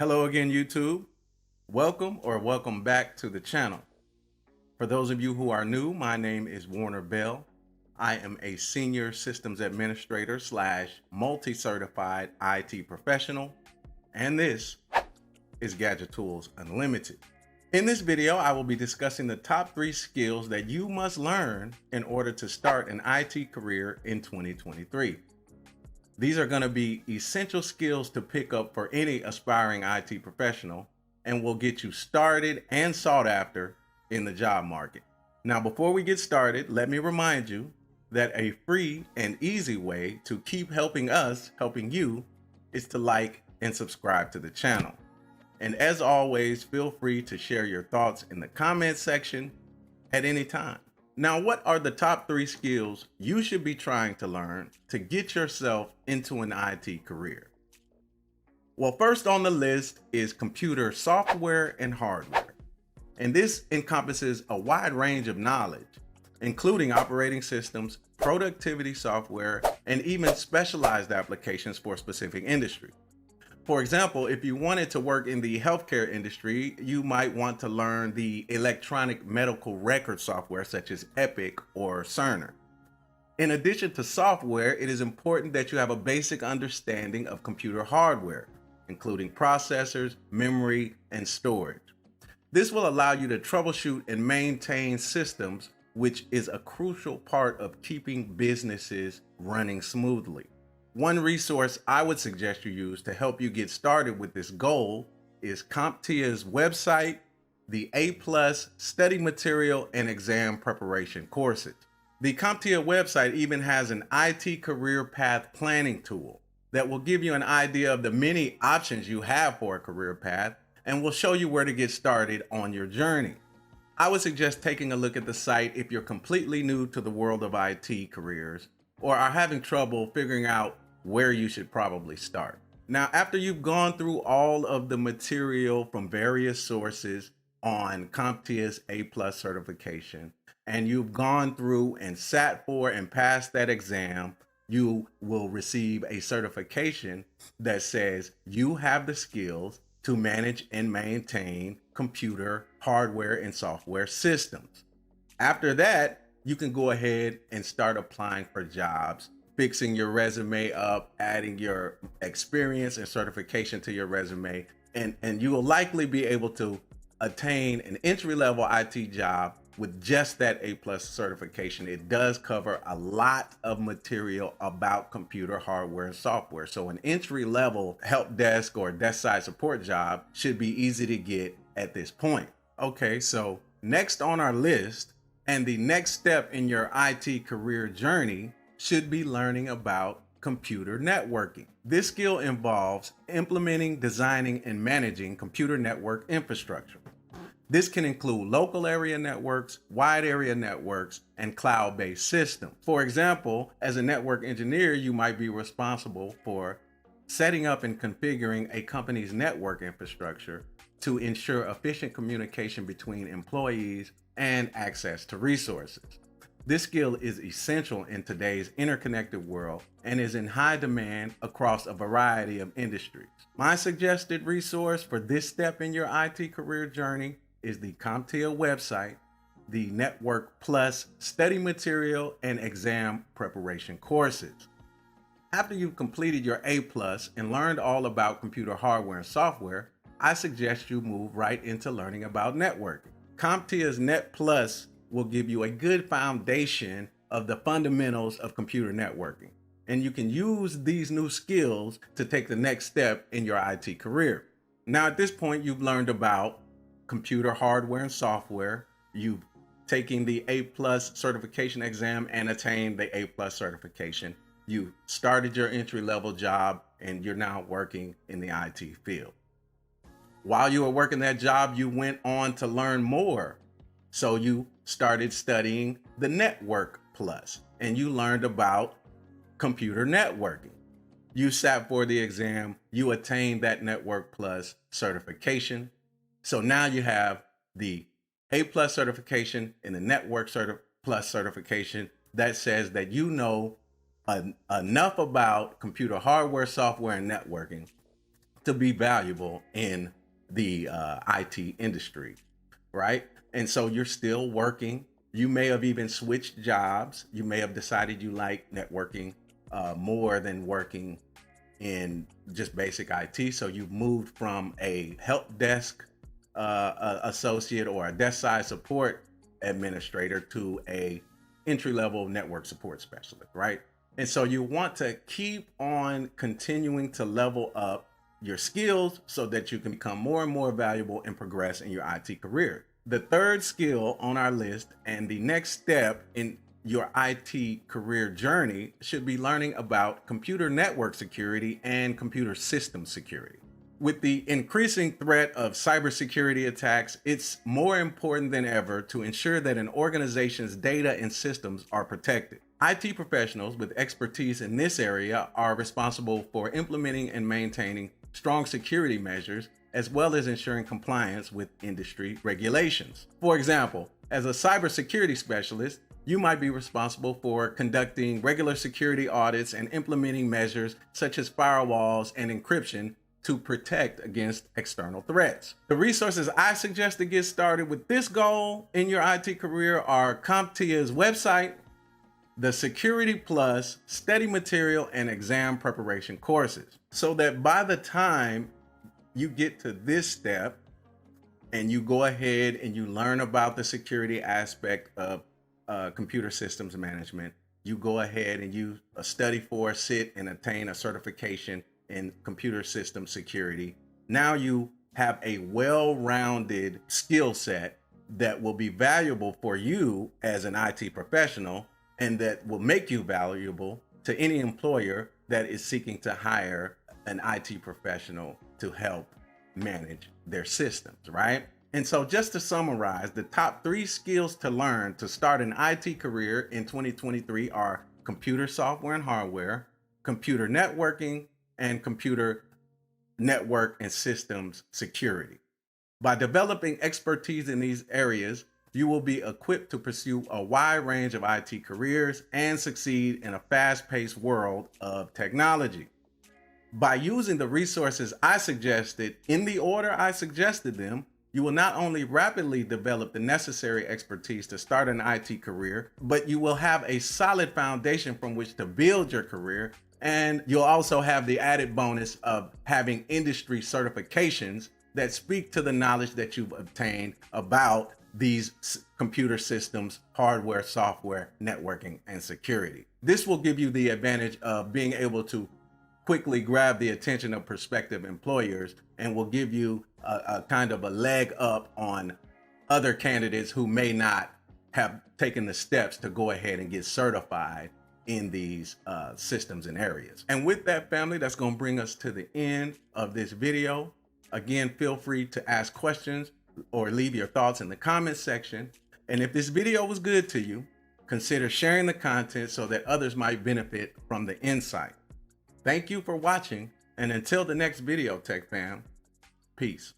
Hello again, YouTube. Welcome back to the channel. For those of you who are new, my name is Warner Bell. I am a senior systems administrator / multi-certified IT professional, and this is Gadgetools Unlimited. In this video, I will be discussing the top 3 skills that you must learn in order to start an IT career in 2023. These are going to be essential skills to pick up for any aspiring IT professional and will get you started and sought after in the job market. Now, before we get started, let me remind you that a free and easy way to keep helping us, helping you, is to like and subscribe to the channel. And as always, feel free to share your thoughts in the comment section at any time. Now, what are the top 3 skills you should be trying to learn to get yourself into an IT career? Well, first on the list is computer software and hardware. And this encompasses a wide range of knowledge, including operating systems, productivity software, and even specialized applications for specific industry. For example, if you wanted to work in the healthcare industry, you might want to learn the electronic medical record software such as Epic or Cerner. In addition to software, it is important that you have a basic understanding of computer hardware, including processors, memory, and storage. This will allow you to troubleshoot and maintain systems, which is a crucial part of keeping businesses running smoothly. One resource I would suggest you use to help you get started with this goal is CompTIA's website, the A+ study material and exam preparation courses. The CompTIA website even has an IT career path planning tool that will give you an idea of the many options you have for a career path and will show you where to get started on your journey. I would suggest taking a look at the site if you're completely new to the world of IT careers or are having trouble figuring out where you should probably start. Now, after you've gone through all of the material from various sources on CompTIA's A+ certification, and you've gone through and sat for and passed that exam, you will receive a certification that says you have the skills to manage and maintain computer hardware and software systems. After that, you can go ahead and start applying for jobs, fixing your resume up, adding your experience and certification to your resume, and you will likely be able to attain an entry-level IT job with just that A+ certification. It does cover a lot of material about computer hardware and software. So an entry-level help desk or desk side support job should be easy to get at this point. Okay, so next on our list, and the next step in your IT career journey, should be learning about computer networking. This skill involves implementing, designing, and managing computer network infrastructure. This can include local area networks, wide area networks, and cloud-based systems. For example, as a network engineer, you might be responsible for setting up and configuring a company's network infrastructure to ensure efficient communication between employees and access to resources. This skill is essential in today's interconnected world and is in high demand across a variety of industries. My suggested resource for this step in your IT career journey is the CompTIA website, the Network Plus study material and exam preparation courses. After you've completed your A+ and learned all about computer hardware and software, I suggest you move right into learning about networking. CompTIA's Net Plus will give you a good foundation of the fundamentals of computer networking. And you can use these new skills to take the next step in your IT career. Now, at this point, you've learned about computer hardware and software. You've taken the A+ certification exam and attained the A+ certification. You started your entry-level job and you're now working in the IT field. While you were working that job, you went on to learn more. So you started studying the Network Plus and you learned about computer networking. You sat for the exam, you attained that Network Plus certification. So now you have the A+ certification and the Network Plus certification that says that you know enough about computer hardware, software, and networking to be valuable in the IT industry, right? And so you're still working. You may have even switched jobs. You may have decided you like networking more than working in just basic IT. So you've moved from a help desk associate or a desk side support administrator to a entry-level network support specialist, right? And so you want to keep on continuing to level up your skills so that you can become more and more valuable and progress in your IT career. The third skill on our list and the next step in your IT career journey should be learning about computer network security and computer system security. With the increasing threat of cybersecurity attacks, it's more important than ever to ensure that an organization's data and systems are protected. IT professionals with expertise in this area are responsible for implementing and maintaining strong security measures, as well as ensuring compliance with industry regulations. For example, as a cybersecurity specialist, you might be responsible for conducting regular security audits and implementing measures such as firewalls and encryption to protect against external threats. The resources I suggest to get started with this goal in your IT career are CompTIA's website, the Security Plus study material and exam preparation courses, so that by the time you get to this step and you go ahead and you learn about the security aspect of computer systems management, you go ahead and you study for, sit, and attain a certification in computer system security. Now you have a well-rounded skill set that will be valuable for you as an IT professional and that will make you valuable to any employer that is seeking to hire an IT professional to help manage their systems, right? And so just to summarize, the top 3 skills to learn to start an IT career in 2023 are computer software and hardware, computer networking, and computer network and systems security. By developing expertise in these areas, you will be equipped to pursue a wide range of IT careers and succeed in a fast-paced world of technology. By using the resources I suggested in the order I suggested them, you will not only rapidly develop the necessary expertise to start an IT career, but you will have a solid foundation from which to build your career. And you'll also have the added bonus of having industry certifications that speak to the knowledge that you've obtained about these computer systems, hardware, software, networking, and security. This will give you the advantage of being able to quickly grab the attention of prospective employers and will give you a kind of a leg up on other candidates who may not have taken the steps to go ahead and get certified in these systems and areas. And with that, family, that's going to bring us to the end of this video. Again, feel free to ask questions or leave your thoughts in the comments section. And if this video was good to you, consider sharing the content so that others might benefit from the insight. Thank you for watching, and until the next video, Tech Fam, peace.